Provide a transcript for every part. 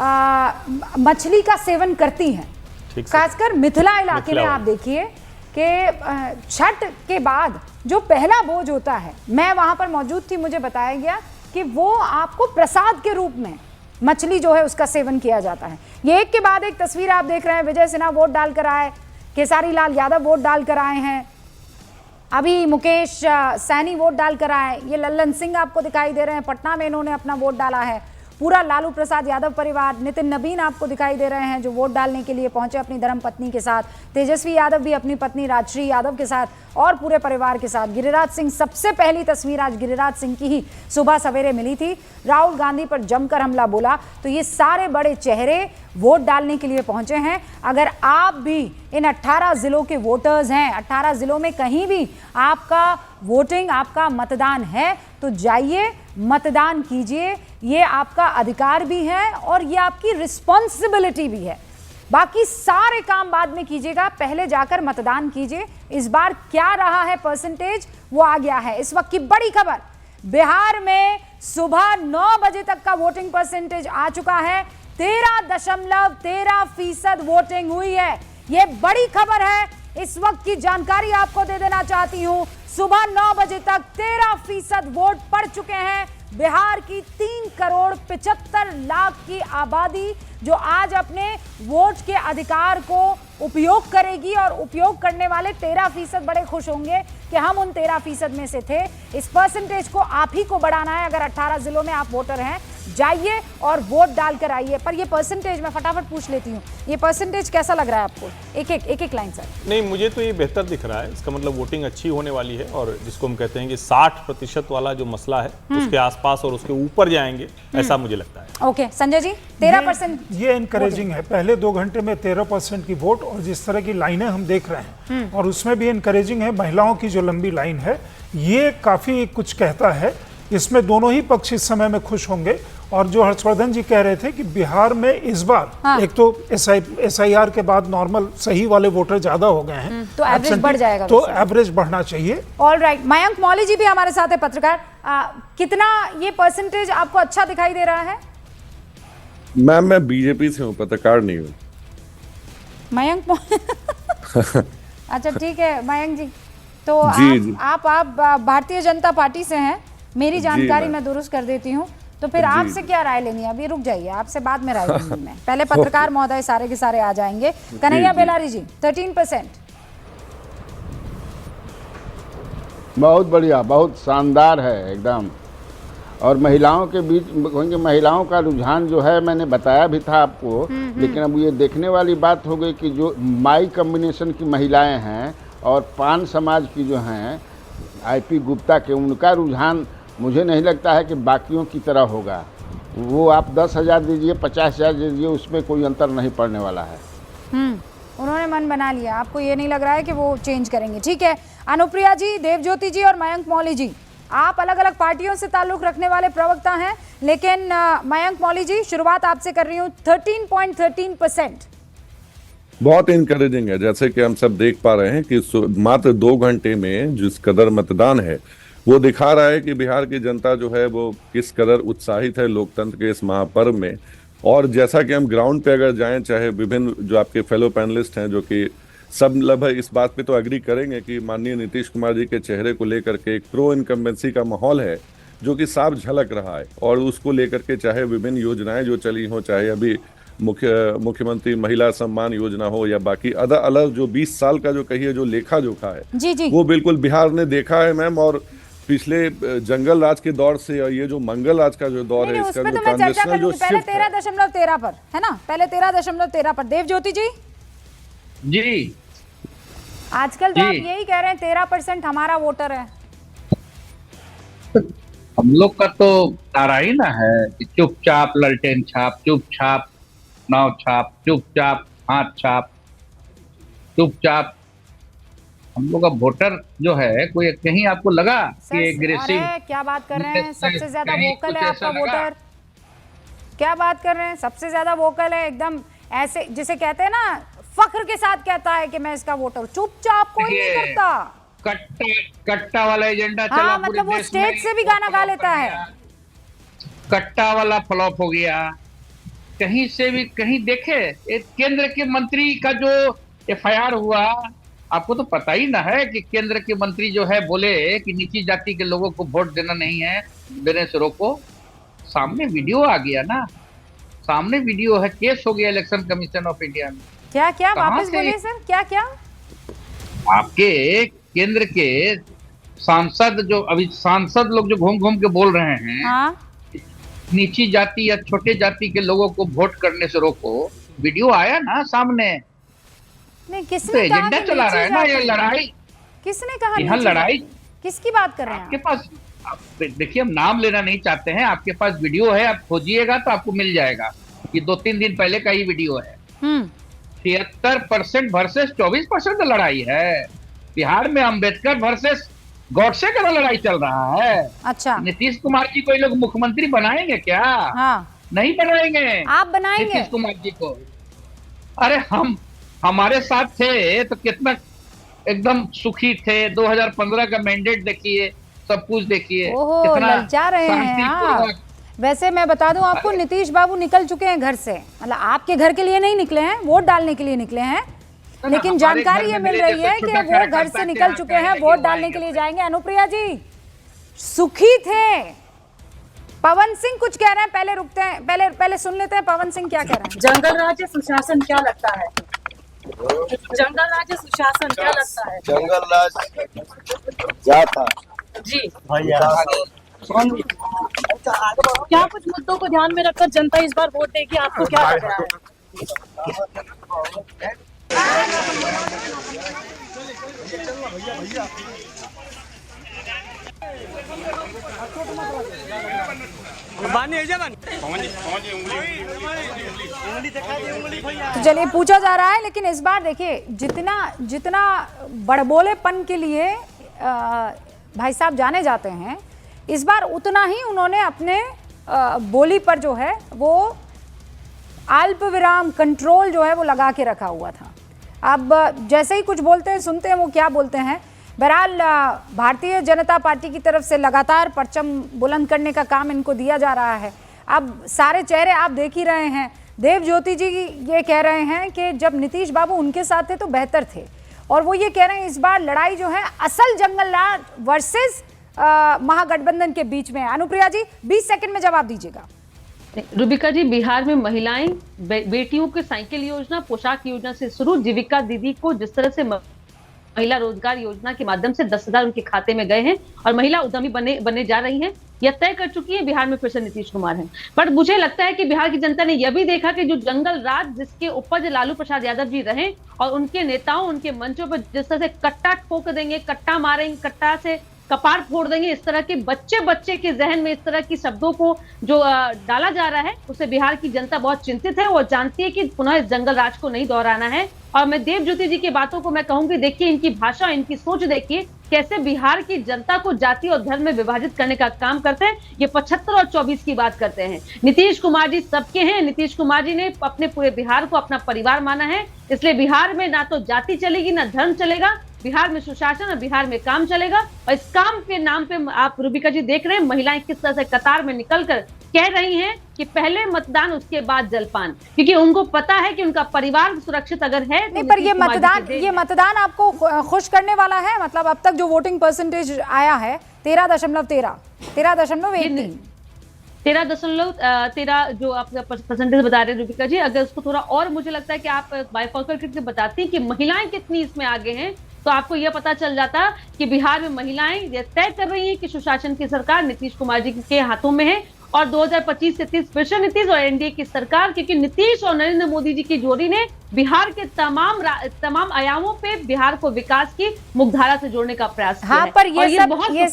मछली का सेवन करती हैं, खासकर मिथिला इलाके में। आप देखिए कि छठ के बाद जो पहला भोज होता है, मैं वहां पर मौजूद थी, मुझे बताया गया कि वो आपको प्रसाद के रूप में मछली जो है उसका सेवन किया जाता है। ये एक के बाद एक तस्वीर आप देख रहे हैं। विजय सिन्हा वोट डालकर आए, केसारी लाल यादव वोट डालकर आए हैं, अभी मुकेश सैनी वोट डालकर आए, ये लल्लन सिंह आपको दिखाई दे रहे हैं, पटना में इन्होंने अपना वोट डाला है, पूरा लालू प्रसाद यादव परिवार, नितिन नबीन आपको दिखाई दे रहे हैं जो वोट डालने के लिए पहुंचे अपनी धर्मपत्नी के साथ, तेजस्वी यादव भी अपनी पत्नी राजश्री यादव के साथ और पूरे परिवार के साथ। गिरिराज सिंह, सबसे पहली तस्वीर आज गिरिराज सिंह की ही सुबह सवेरे मिली थी, राहुल गांधी पर जमकर हमला बोला। तो ये सारे बड़े चेहरे वोट डालने के लिए पहुंचे हैं। अगर आप भी इन 18 जिलों के वोटर्स हैं, 18 जिलों में कहीं भी आपका वोटिंग, आपका मतदान है, तो जाइए मतदान कीजिए। ये आपका अधिकार भी है और ये आपकी रिस्पॉन्सिबिलिटी भी है। बाकी सारे काम बाद में कीजिएगा, पहले जाकर मतदान कीजिए। इस बार क्या रहा है परसेंटेज, वो आ गया है। इस वक्त की बड़ी खबर, बिहार में सुबह 9 बजे तक का वोटिंग परसेंटेज आ चुका है। 13.13% वोटिंग हुई है। ये बड़ी खबर है, इस वक्त की जानकारी आपको दे देना चाहती हूं। सुबह 9 बजे तक 13% वोट पड़ चुके हैं। बिहार की 3,75,00,000 की आबादी जो आज अपने वोट के अधिकार को उपयोग करेगी, और उपयोग करने वाले 13% बड़े खुश होंगे कि हम उन 13% में से थे। इस परसेंटेज को आप ही को बढ़ाना है। अगर 18 जिलों में आप वोटर हैं, जाइए और वोट डालकर आइए। पर ये परसेंटेज मैं फटाफट पूछ लेती हूँ, ये परसेंटेज कैसा लग रहा है आपको? एक लाइन सर। नहीं, मुझे तो ये बेहतर दिख रहा है। इसका मतलब वोटिंग अच्छी होने वाली है, और जिसको हम कहते हैं कि 60% वाला जो मसला है उसके आसपास और उसके ऊपर जाएंगे, ऐसा मुझे लगता है। ओके, संजय जी, 13% ये इनकरेजिंग है। पहले 2 घंटे में 13% की वोट, और जिस तरह की लाइनें हम देख रहे हैं, और उसमें भी इनकरेजिंग है। महिलाओं की जो लंबी लाइन है, ये काफी कुछ कहता है। इसमें दोनों ही पक्ष इस समय में खुश होंगे। और जो हर्षवर्धन जी कह रहे थे कि बिहार में इस बार एक तो SIR के बाद नॉर्मल सही वाले वोटर ज्यादा हो गए हैं, तो एवरेज बढ़ जाएगा, तो एवरेज बढ़ना चाहिए। ऑल राइट, मयंक मौली जी भी हमारे साथ है, पत्रकार। कितना ये परसेंटेज आपको अच्छा दिखाई दे रहा है? मैम, मैं बीजेपी से हूँ, पत्रकार नहीं हूँ। मयंक अच्छा ठीक है मयंक जी, तो आप भारतीय जनता पार्टी से हैं, मेरी जानकारी मैं दुरुस्त कर देती हूँ। तो फिर आपसे क्या राय लेनी है? अभी रुक जाइए, आपसे बाद में राय लेंगी मैं। पहले पत्रकार महोदय सारे के सारे आ जाएंगे। कन्हैया बेलारी जी, 13%। बहुत बढ़िया, बहुत शानदार है एकदम। और महिलाओं के बीच, महिलाओं का रुझान जो है, मैंने बताया भी था आपको, लेकिन अब ये देखने वाली बात हो गई कि जो माई कम्बिनेशन की महिलाएं हैं और पान समाज की जो हैं, IP गुप्ता के, उनका रुझान मुझे नहीं लगता है कि बाकियों की तरह होगा। वो आप 10,000 दीजिए, 50,000 दीजिए, उसमें कोई अंतर नहीं पड़ने वाला है। उन्होंने मन बना लिया, आपको ये नहीं लग रहा है कि वो चेंज करेंगे? ठीक है, अनुप्रिया जी, देवज्योति जी और मयंक मौली जी, आप अलग अलग पार्टियों से ताल्लुक रखने वाले प्रवक्ता हैं, लेकिन मयंक मौली जी, शुरुआत आपसे कर रही हूँ। 13.13% बहुत इनकरेजिंग है। जैसे कि हम सब देख पा रहे हैं कि मात्र 2 घंटे में जिस कदर मतदान है, वो दिखा रहा है कि बिहार की जनता जो है वो किस कदर उत्साहित है लोकतंत्र के इस महापर्व में। और जैसा कि हम ग्राउंड पे अगर जाएं, चाहे विभिन्न जो आपके फेलो पैनलिस्ट हैं, जो कि सब लगभग इस बात पे तो एग्री करेंगे कि माननीय नीतीश कुमार जी के चेहरे को लेकर के एक प्रो इनकम्बेंसी का माहौल है, जो कि साफ झलक रहा है। और उसको लेकर के चाहे विभिन्न योजनाएं जो चली हो, चाहे अभी मुख्यमंत्री महिला सम्मान योजना हो, या बाकी अलग जो 20 साल का जो कहिए जो लेखा जोखा है, जी। वो बिल्कुल बिहार ने देखा है मैम। और पिछले जंगल राज के दौर से और ये जो मंगल राज का जो दौर है, इसका जो ट्रांजिशनल जो पहले 13.13 पर है ना, पहले 13.13 पर। देवज्योति जी आजकल तो आप यही कह रहे हैं 13% हमारा वोटर है। हम लोग का तो नारा ही ना है कि चुपचाप ललटेन छाप, चुपचाप नाव छाप, चुपचाप हाथ छाप, चुपचाप। हम लोग का वोटर जो है, कोई कहीं आपको लगा कि एग्रेसिव? क्या बात कर रहे हैं, सबसे ज्यादा वोकल है आपका वोटर। क्या बात कर रहे हैं, सबसे ज्यादा वोकल है एकदम, ऐसे जिसे कहते हैं ना, फख्र के साथ कहता है कि मैं इसका वोटर। चुपचाप कोई नहीं करता। कट्टा वाला एजेंडा चला, मतलब वो स्टेज से भी गाना गा लेता है। कट्टा वाला फ्लॉप हो गया, कहीं से भी कहीं देखे एक केंद्र के मंत्री का जो एफआईआर हुआ, आपको तो पता ही ना है कि केंद्र के मंत्री जो है बोले कि नीची जाति के लोगों को वोट देना नहीं है, देने से रोको। सामने वीडियो आ गया ना, सामने वीडियो है, केस हो गया इलेक्शन कमीशन ऑफ इंडिया में। क्या क्या कहाँ वापस से? बोलिए सर, क्या क्या? आपके केंद्र के सांसद जो अभी सांसद लोग जो घूम घूम के बोल रहे हैं, हाँ नीची जाति या छोटे जाति के लोगों को वोट करने से रोको, वीडियो आया ना सामने। नहीं, तो किसने कहा एजेंडा कि चला रहा है ना नीची ये जाति? लड़ाई। किसने कहा यहाँ नीची लड़ाई जाति? किसकी बात कर रहे हैं आपके आप? पास, देखिए हम नाम लेना नहीं चाहते हैं, आपके पास वीडियो है, आप खोजिएगा तो आपको मिल जाएगा। ये 2-3 दिन पहले का ही वीडियो है। 76% वर्सेस 24% लड़ाई है। बिहार में अंबेडकर वर्सेस गॉडसे का लड़ाई चल रहा है। अच्छा, नीतीश कुमार जी को ये लोग मुख्यमंत्री बनाएंगे क्या? हाँ नहीं बनाएंगे। आप बनाएंगे? नीतीश कुमार जी को, अरे हम हमारे साथ थे तो कितना एकदम सुखी थे। 2015 का मैंडेट देखिए, सब कुछ देखिए, ओहो, कितना ललचा रहे हैं शांतिपूर्वक। आप। वैसे मैं बता दूं आपको, नीतीश बाबू निकल चुके हैं घर से, मतलब आपके घर के लिए नहीं निकले हैं, वोट डालने के लिए निकले हैं, लेकिन हमारे जानकारी घर ये में मिल मेरे रही है जैसे कि छोटा वो घर कार्यकर्ता से के निकल यहाँ चुके हैं, कहने वोट की डालने वो के लिए आएंगे। जाएंगे। अनुप्रिया जी सुखी थे। पवन सिंह कुछ कह रहे हैं, पहले रुकते हैं, पहले सुन लेते हैं पवन सिंह क्या कह रहे हैं। जंगल राज्य सुशासन क्या लगता है? जंगल राज्य सुशासन क्या लगता है? जंगल राज क्या था जी, भैया? क्या कुछ मुद्दों को ध्यान में रखकर जनता इस बार वोट देगी, आपको क्या लग रहा है? तो चलिए पूछा जा रहा है, लेकिन इस बार देखिए जितना बड़बोलेपन के लिए भाई साहब जाने जाते हैं, इस बार उतना ही उन्होंने अपने बोली पर जो है वो अल्प विराम कंट्रोल जो है वो लगा के रखा हुआ था। अब जैसे ही कुछ बोलते हैं, सुनते हैं वो क्या बोलते हैं। बहरहाल भारतीय जनता पार्टी की तरफ से लगातार परचम बुलंद करने का काम इनको दिया जा रहा है। अब सारे चेहरे आप देख ही रहे हैं। देव ज्योति जी ये कह रहे हैं कि जब नीतीश बाबू उनके साथ थे तो बेहतर थे, और वो ये कह रहे हैं इस बार लड़ाई जो है असल जंगल राज वर्सेस महागठबंधन के बीच में है। अनुप्रिया जी 20 सेकंड में जवाब दीजिएगा। रूबिका जी, बिहार में महिलाएं बेटियों के साइकिल योजना, पोशाक योजना से शुरू, जीविका दीदी को जिस तरह से महिला रोजगार योजना के माध्यम से 10,000 उनके खाते में गए हैं और महिला उद्यमी बनने जा रही हैं, यह तय कर चुकी है बिहार में फिर से नीतीश कुमार हैं। पर मुझे लगता है कि बिहार की जनता ने यह भी देखा कि जो जंगल राज जिसके उपज लालू प्रसाद यादव जी रहे और उनके नेताओं उनके मंचों पर जिस तरह से कट्टा ठोक देंगे, कट्टा मारेंगे, कट्टा से कपार फोड़ देंगे, इस तरह के बच्चे के जहन में इस तरह की शब्दों को जो डाला जा रहा है, उससे बिहार की जनता बहुत चिंतित है और जानती है कि पुनः इस जंगल राज को नहीं दोहराना है। और मैं देव ज्योति जी की बातों को मैं कहूंगी, देखिए इनकी भाषा, इनकी सोच देखिए कैसे बिहार की जनता को जाति और धर्म में विभाजित करने का काम करते हैं। ये 75 और 24 की बात करते हैं। नीतीश कुमार जी सबके हैं। नीतीश कुमार जी ने अपने पूरे बिहार को अपना परिवार माना है, इसलिए बिहार में ना तो जाति चलेगी ना धर्म चलेगा, बिहार में सुशासन और बिहार में काम चलेगा। और इस काम के नाम पे आप रूबिका जी देख रहे हैं महिलाएं किस तरह से कतार में निकलकर कह रही हैं कि पहले मतदान उसके बाद जलपान, क्योंकि उनको पता है कि उनका परिवार सुरक्षित अगर है तो नहीं, पर ये मतदान आपको खुश करने वाला है। मतलब अब तक जो वोटिंग परसेंटेज आया है 13.13 13 जो आप परसेंटेज बता रहे हैं रूबिका जी, अगर उसको थोड़ा और मुझे लगता है कि आप बाइफॉकल करके बताती कि महिलाएं कितनी इसमें आगे हैं, तो आपको यह पता चल जाता कि बिहार में महिलाएं ये तय कर रही हैं कि सुशासन की सरकार नीतीश कुमार जी के हाथों में है और 2025 से 30 फिर से नीतीश और एनडीए की सरकार, क्योंकि नीतीश और नरेंद्र मोदी जी की जोड़ी ने बिहार के तमाम आयामों पे बिहार को विकास की मुख्यधारा से जोड़ने का प्रयास किया है। पर ये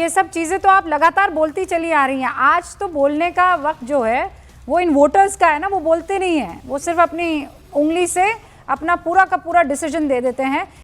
सब चीजें तो आप लगातार बोलती चली आ रही हैं। आज तो बोलने का वक्त जो है वो इन वोटर्स का है ना, वो बोलते नहीं है, वो सिर्फ अपनी उंगली से अपना पूरा का पूरा डिसीजन दे देते हैं।